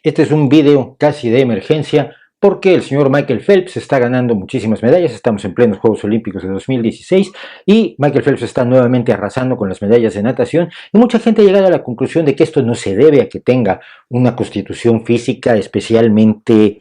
Este es un video casi de emergencia porque el señor Michael Phelps está ganando muchísimas medallas. Estamos en plenos Juegos Olímpicos de 2016 y Michael Phelps está nuevamente arrasando con las medallas de natación, y mucha gente ha llegado a la conclusión de que esto no se debe a que tenga una constitución física especialmente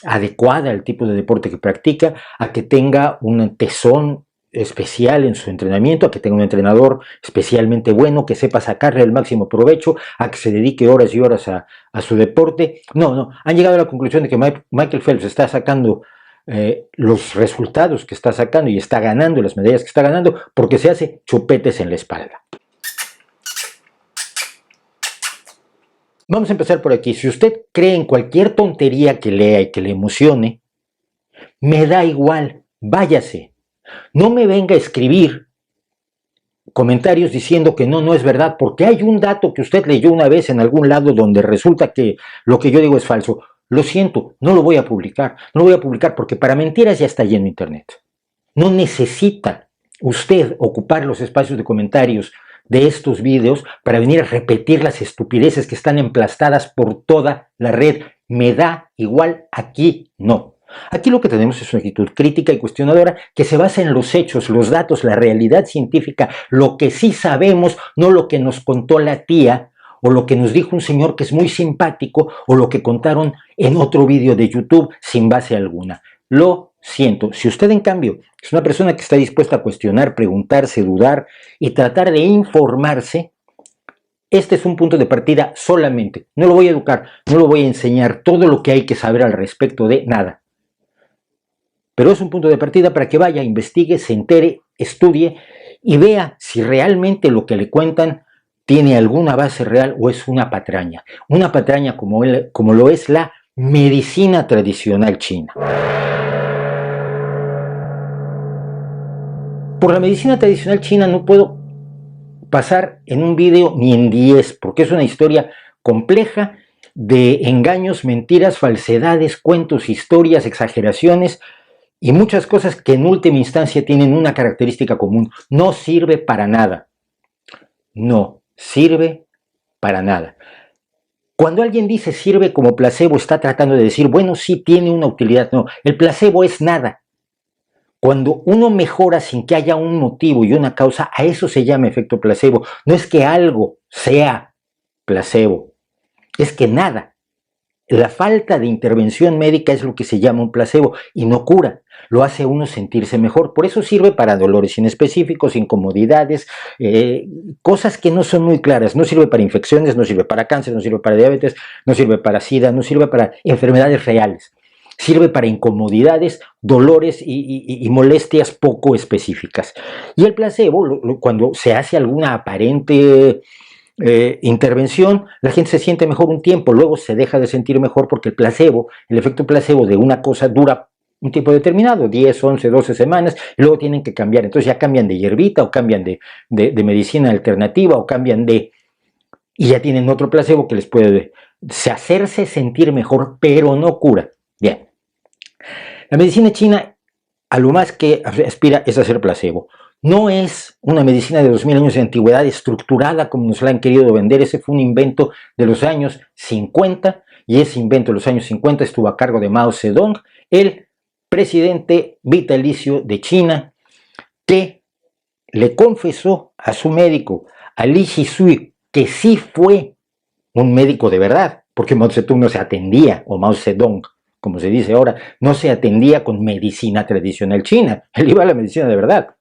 adecuada al tipo de deporte que practica, a que tenga un tesón especial en su entrenamiento, a que tenga un entrenador especialmente bueno, que sepa sacarle el máximo provecho, a que se dedique horas y horas a su deporte. No, han llegado a la conclusión de que Michael Phelps está sacando los resultados que está sacando y está ganando las medallas que está ganando porque se hace chupetes en la espalda. Vamos a empezar por aquí. Si usted cree en cualquier tontería que lea y que le emocione, me da igual, váyase. No me venga a escribir comentarios diciendo que no es verdad, porque hay un dato que usted leyó una vez en algún lado donde resulta que lo que yo digo es falso. Lo siento, no lo voy a publicar. No lo voy a publicar porque para mentiras ya está lleno Internet. No necesita usted ocupar los espacios de comentarios de estos videos para venir a repetir las estupideces que están emplastadas por toda la red. Me da igual, aquí no. Aquí lo que tenemos es una actitud crítica y cuestionadora que se basa en los hechos, los datos, la realidad científica, lo que sí sabemos, no lo que nos contó la tía o lo que nos dijo un señor que es muy simpático o lo que contaron en otro vídeo de YouTube sin base alguna. Lo siento. Si usted en cambio es una persona que está dispuesta a cuestionar, preguntarse, dudar y tratar de informarse, este es un punto de partida solamente. No lo voy a educar, no lo voy a enseñar todo lo que hay que saber al respecto de nada. Pero es un punto de partida para que vaya, investigue, se entere, estudie y vea si realmente lo que le cuentan tiene alguna base real o es una patraña. Una patraña como lo es la medicina tradicional china. Por la medicina tradicional china no puedo pasar en un video ni en 10, porque es una historia compleja de engaños, mentiras, falsedades, cuentos, historias, exageraciones y muchas cosas que en última instancia tienen una característica común. No sirve para nada. No sirve para nada. Cuando alguien dice sirve como placebo, está tratando de decir, bueno, sí tiene una utilidad. No, el placebo es nada. Cuando uno mejora sin que haya un motivo y una causa, a eso se llama efecto placebo. No es que algo sea placebo, es que nada. La falta de intervención médica es lo que se llama un placebo y no cura, lo hace a uno sentirse mejor. Por eso sirve para dolores inespecíficos, incomodidades, cosas que no son muy claras. No sirve para infecciones, no sirve para cáncer, no sirve para diabetes, no sirve para SIDA, no sirve para enfermedades reales. Sirve para incomodidades, dolores y molestias poco específicas. Y el placebo, cuando se hace alguna aparente intervención, la gente se siente mejor un tiempo, luego se deja de sentir mejor porque el efecto placebo de una cosa dura un tiempo determinado, 10, 11, 12 semanas, y luego tienen que cambiar. Entonces ya cambian de hierbita o cambian de medicina alternativa o cambian y ya tienen otro placebo que les puede hacerse sentir mejor, pero no cura. Bien. La medicina china a lo más que aspira es a ser placebo. No es una medicina de 2000 años de antigüedad estructurada como nos la han querido vender. Ese fue un invento de los años 50 y ese invento de los años 50 estuvo a cargo de Mao Zedong, el presidente vitalicio de China, que le confesó a su médico, a Li Shizui, que sí fue un médico de verdad, porque Mao Zedong no se atendía, o Mao Zedong, como se dice ahora, no se atendía con medicina tradicional china, él iba a la medicina de verdad.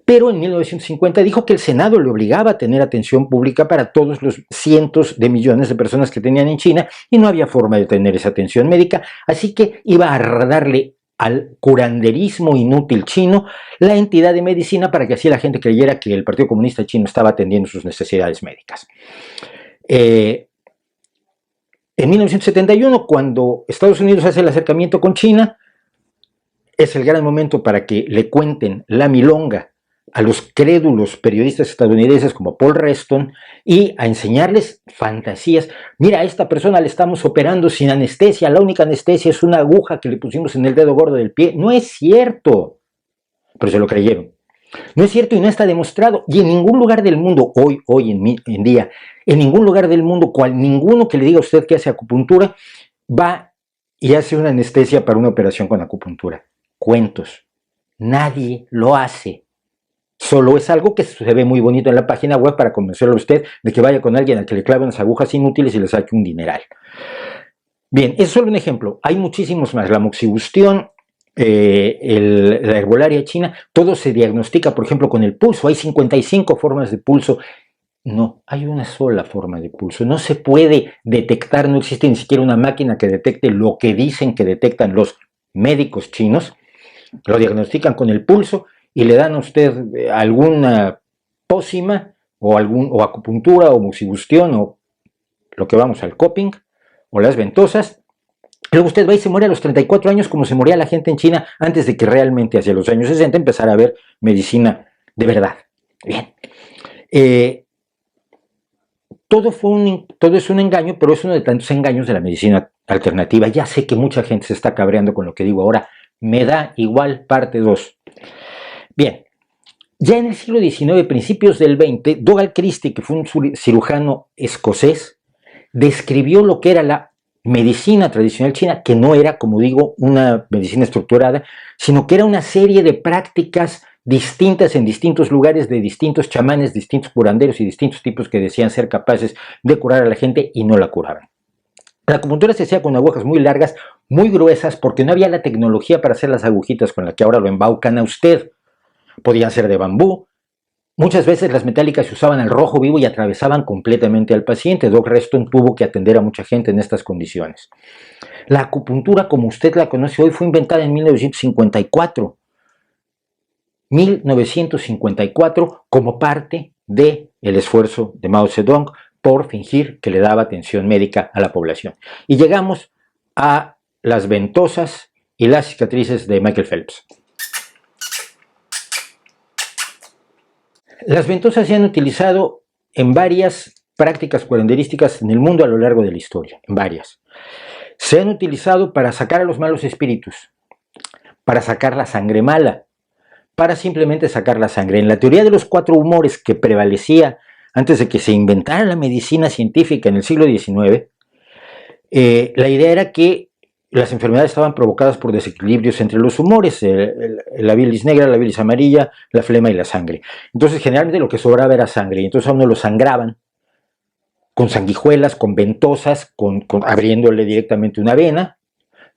Pero en 1950 dijo que el Senado le obligaba a tener atención pública para todos los cientos de millones de personas que tenían en China y no había forma de tener esa atención médica, así que iba a darle al curanderismo inútil chino la entidad de medicina para que así la gente creyera que el Partido Comunista Chino estaba atendiendo sus necesidades médicas. En 1971, cuando Estados Unidos hace el acercamiento con China, es el gran momento para que le cuenten la milonga a los crédulos periodistas estadounidenses como Paul Reston y a enseñarles fantasías. Mira, a esta persona le estamos operando sin anestesia, la única anestesia es una aguja que le pusimos en el dedo gordo del pie. No es cierto, pero se lo creyeron. No es cierto y no está demostrado. Y en ningún lugar del mundo, hoy en día, en ningún lugar del mundo, ninguno que le diga a usted que hace acupuntura, va y hace una anestesia para una operación con acupuntura. Cuentos. Nadie lo hace. Solo es algo que se ve muy bonito en la página web para convencerlo a usted de que vaya con alguien al que le clave unas agujas inútiles y le saque un dineral. Bien, es solo un ejemplo. Hay muchísimos más. La moxibustión, la herbolaria china, todo se diagnostica, por ejemplo, con el pulso. Hay 55 formas de pulso. No, hay una sola forma de pulso. No se puede detectar, no existe ni siquiera una máquina que detecte lo que dicen que detectan los médicos chinos. Lo diagnostican con el pulso y le dan a usted alguna pócima o acupuntura o moxibustión o lo que vamos al cupping o las ventosas. Luego usted va y se muere a los 34 años como se moría la gente en China antes de que realmente hacia los años 60 empezara a haber medicina de verdad. Bien. Todo es un engaño, pero es uno de tantos engaños de la medicina alternativa. Ya sé que mucha gente se está cabreando con lo que digo ahora. Me da igual, parte 2. Bien, ya en el siglo XIX, principios del XX, Dougal Christie, que fue un cirujano escocés, describió lo que era la medicina tradicional china, que no era, como digo, una medicina estructurada, sino que era una serie de prácticas distintas en distintos lugares de distintos chamanes, distintos curanderos y distintos tipos que decían ser capaces de curar a la gente y no la curaban. La acupuntura se hacía con agujas muy largas, muy gruesas, porque no había la tecnología para hacer las agujitas con la que ahora lo embaucan a usted. Podían ser de bambú. Muchas veces las metálicas se usaban al rojo vivo y atravesaban completamente al paciente. Doc Reston tuvo que atender a mucha gente en estas condiciones. La acupuntura, como usted la conoce hoy, fue inventada en 1954. 1954 como parte del esfuerzo de Mao Zedong por fingir que le daba atención médica a la población. Y llegamos a las ventosas y las cicatrices de Michael Phelps. Las ventosas se han utilizado en varias prácticas curanderísticas en el mundo a lo largo de la historia, en varias. Se han utilizado para sacar a los malos espíritus, para sacar la sangre mala, para simplemente sacar la sangre. En la teoría de los 4 humores que prevalecía antes de que se inventara la medicina científica en el siglo XIX, la idea era que las enfermedades estaban provocadas por desequilibrios entre los humores, la bilis negra, la bilis amarilla, la flema y la sangre. Entonces generalmente lo que sobraba era sangre y entonces a uno lo sangraban con sanguijuelas, con ventosas, abriéndole directamente una vena.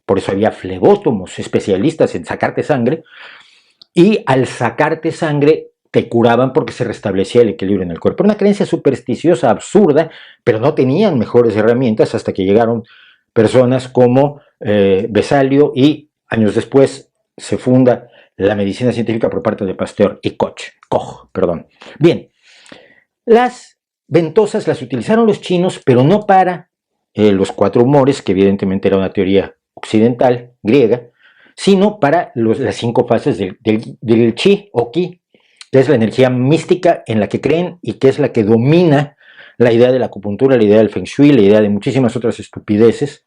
Por eso había flebótomos especialistas en sacarte sangre. Y al sacarte sangre te curaban porque se restablecía el equilibrio en el cuerpo. Una creencia supersticiosa, absurda, pero no tenían mejores herramientas hasta que llegaron personas como Vesalio y años después se funda la medicina científica por parte de Pasteur y Koch. Bien, las ventosas las utilizaron los chinos, pero no para los 4 humores, que evidentemente era una teoría occidental, griega, sino para las 5 fases del chi o ki, que es la energía mística en la que creen y que es la que domina la idea de la acupuntura, la idea del feng shui, la idea de muchísimas otras estupideces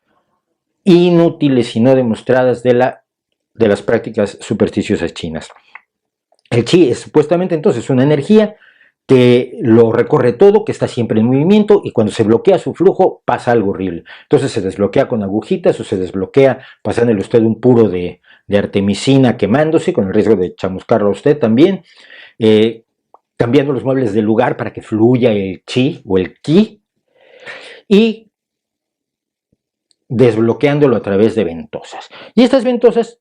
inútiles y no demostradas de las prácticas supersticiosas chinas. El chi es supuestamente entonces una energía que lo recorre todo, que está siempre en movimiento y cuando se bloquea su flujo pasa algo horrible. Entonces se desbloquea con agujitas o se desbloquea pasándole usted un puro de artemisina quemándose con el riesgo de chamuscarlo a usted también, cambiando los muebles de lugar para que fluya el chi o el ki y desbloqueándolo a través de ventosas. Y estas ventosas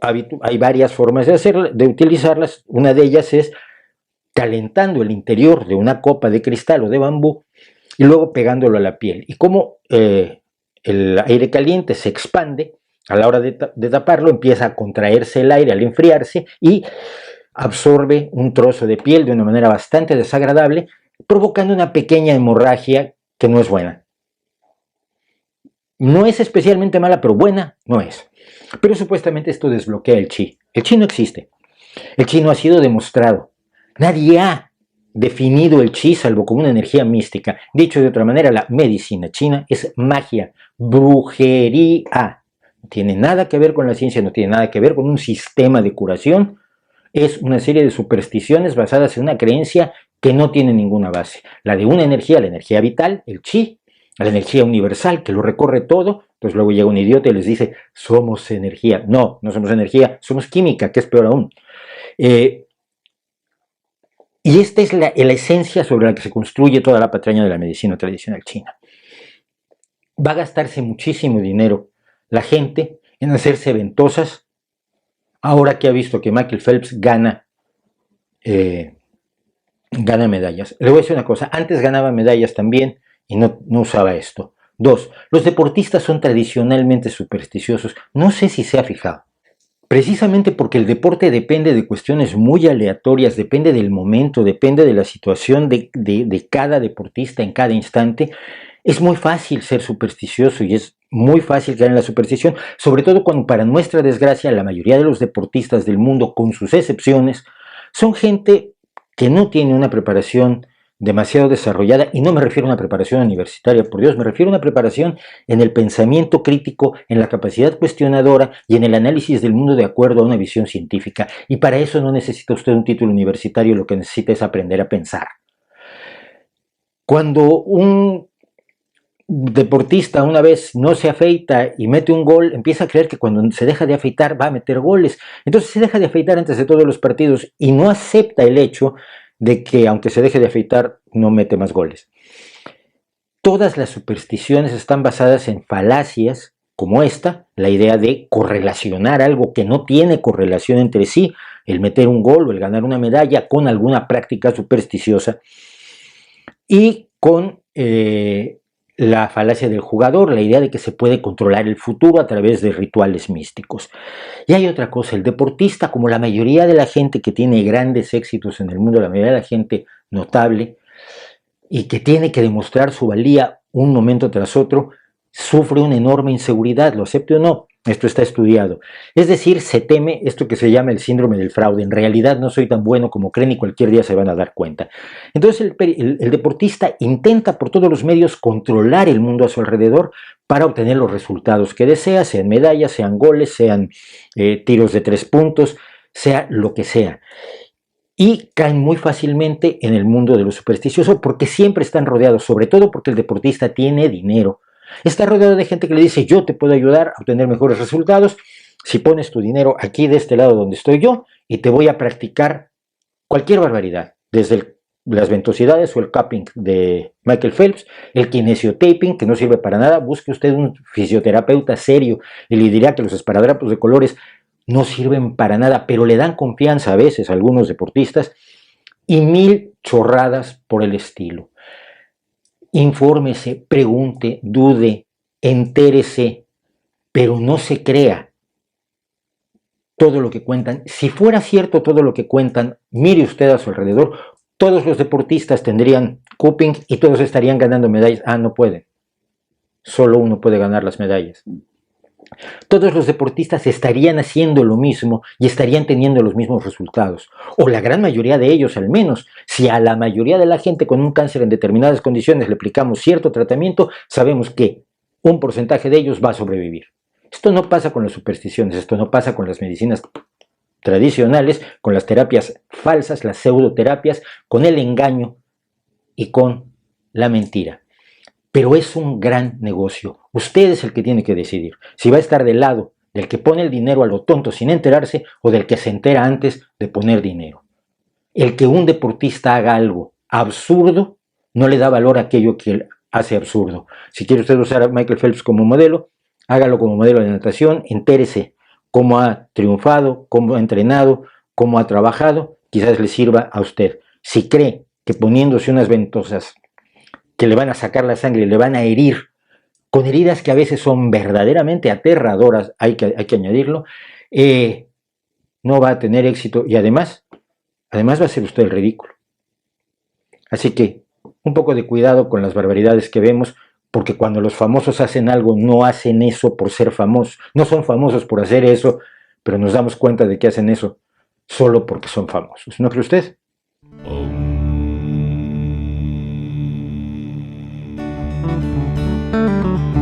hay varias formas de utilizarlas. Una de ellas es calentando el interior de una copa de cristal o de bambú y luego pegándolo a la piel. Y como el aire caliente se expande, a la hora de taparlo empieza a contraerse el aire al enfriarse y absorbe un trozo de piel de una manera bastante desagradable, provocando una pequeña hemorragia que no es buena. No es especialmente mala, pero buena no es. Pero supuestamente esto desbloquea el chi. El chi no existe. El chi no ha sido demostrado. Nadie ha definido el chi salvo como una energía mística. Dicho de otra manera, la medicina china es magia, brujería. No tiene nada que ver con la ciencia, no tiene nada que ver con un sistema de curación. es una serie de supersticiones basadas en una creencia que no tiene ninguna base. La de una energía, la energía vital, el chi, la energía universal que lo recorre todo. Entonces luego llega un idiota y les dice, somos energía. No, no somos energía, somos química, que es peor aún. Y esta es la esencia sobre la que se construye toda la patraña de la medicina tradicional china. Va a gastarse muchísimo dinero la gente en hacerse ventosas, ahora que ha visto que Michael Phelps gana medallas. Le voy a decir una cosa, antes ganaba medallas también y no usaba esto. 2. Los deportistas son tradicionalmente supersticiosos. No sé si se ha fijado. Precisamente porque el deporte depende de cuestiones muy aleatorias, depende del momento, depende de la situación de cada deportista en cada instante, es muy fácil ser supersticioso y es muy fácil caer en la superstición, sobre todo cuando, para nuestra desgracia, la mayoría de los deportistas del mundo, con sus excepciones, son gente que no tiene una preparación demasiado desarrollada, y no me refiero a una preparación universitaria, por Dios, me refiero a una preparación en el pensamiento crítico, en la capacidad cuestionadora y en el análisis del mundo de acuerdo a una visión científica. Y para eso no necesita usted un título universitario, lo que necesita es aprender a pensar. Cuando un deportista una vez no se afeita y mete un gol, empieza a creer que cuando se deja de afeitar va a meter goles. Entonces se deja de afeitar antes de todos los partidos y no acepta el hecho de que, aunque se deje de afeitar, no mete más goles. Todas las supersticiones están basadas en falacias como esta, la idea de correlacionar algo que no tiene correlación entre sí, el meter un gol o el ganar una medalla, con alguna práctica supersticiosa, y con la falacia del jugador, la idea de que se puede controlar el futuro a través de rituales místicos. Y hay otra cosa, el deportista, como la mayoría de la gente que tiene grandes éxitos en el mundo, la mayoría de la gente notable, y que tiene que demostrar su valía un momento tras otro, sufre una enorme inseguridad, lo acepte o no, esto está estudiado. Es decir, se teme esto que se llama el síndrome del fraude. En realidad no soy tan bueno como creen y cualquier día se van a dar cuenta. Entonces el deportista intenta por todos los medios controlar el mundo a su alrededor para obtener los resultados que desea, sean medallas, sean goles, sean tiros de 3 puntos, sea lo que sea. Y caen muy fácilmente en el mundo de lo supersticioso porque siempre están rodeados, sobre todo porque el deportista tiene dinero. Está rodeado de gente que le dice, yo te puedo ayudar a obtener mejores resultados si pones tu dinero aquí de este lado donde estoy yo y te voy a practicar cualquier barbaridad, desde las ventosidades o el cupping de Michael Phelps, el kinesiotaping, que no sirve para nada. Busque usted un fisioterapeuta serio y le dirá que los esparadrapos de colores no sirven para nada, pero le dan confianza a veces a algunos deportistas, y mil chorradas por el estilo. Infórmese, pregunte, dude, entérese, pero no se crea todo lo que cuentan. Si fuera cierto todo lo que cuentan, mire usted a su alrededor, todos los deportistas tendrían cupping y todos estarían ganando medallas. Ah, no pueden. Solo uno puede ganar las medallas. Todos los deportistas estarían haciendo lo mismo y estarían teniendo los mismos resultados, o la gran mayoría de ellos al menos. Si a la mayoría de la gente con un cáncer en determinadas condiciones le aplicamos cierto tratamiento, sabemos que un porcentaje de ellos va a sobrevivir. Esto no pasa con las supersticiones, esto no pasa con las medicinas tradicionales, con las terapias falsas, las pseudoterapias, con el engaño y con la mentira. Pero es un gran negocio. Usted es el que tiene que decidir si va a estar del lado del que pone el dinero a lo tonto sin enterarse o del que se entera antes de poner dinero. El que un deportista haga algo absurdo no le da valor a aquello que él hace absurdo. Si quiere usted usar a Michael Phelps como modelo, hágalo como modelo de natación, entérese cómo ha triunfado, cómo ha entrenado, cómo ha trabajado, quizás le sirva a usted. Si cree que poniéndose unas ventosas que le van a sacar la sangre y le van a herir, con heridas que a veces son verdaderamente aterradoras, hay que añadirlo, no va a tener éxito y además va a ser usted el ridículo. Así que un poco de cuidado con las barbaridades que vemos, porque cuando los famosos hacen algo, no hacen eso por ser famosos, no son famosos por hacer eso, pero nos damos cuenta de que hacen eso solo porque son famosos. ¿No cree usted? Thank you.